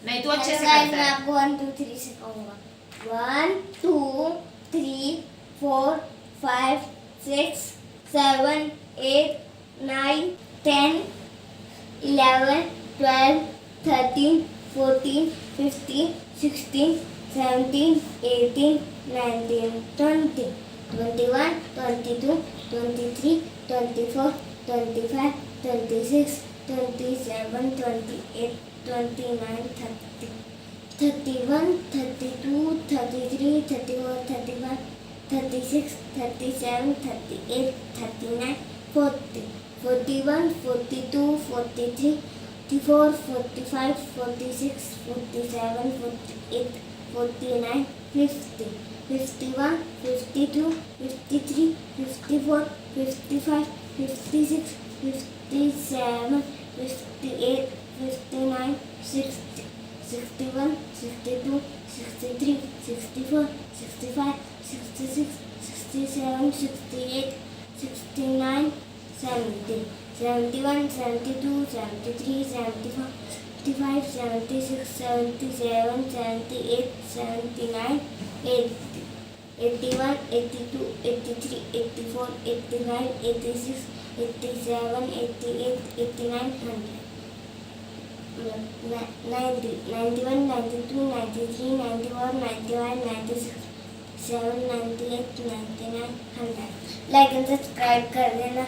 नहीं तू अच्छे से गाइस करता मैं है। आपको 1 2 3 सिखाऊंगा 1 2 3 4 5 6 7 8 9 10 11 12 13 14 15 16 17 18 19 20 21 22 23 24 25 26 27 28 29 30 31 32 33 34 35 36 37 38 39 40 41 42 43 44 45 46 47 48 49 50 51 52 53 54 55 56 57 58 59 60 61 62 63 64 65 66 67 68 69 70 71 72 73 74 75 76 77 78 79 80 81 82 83 84 85 86 87 88 89 100 90 91 92 93 94 95 96 7 98 99 100 लाइक एंड सब्सक्राइब कर देना।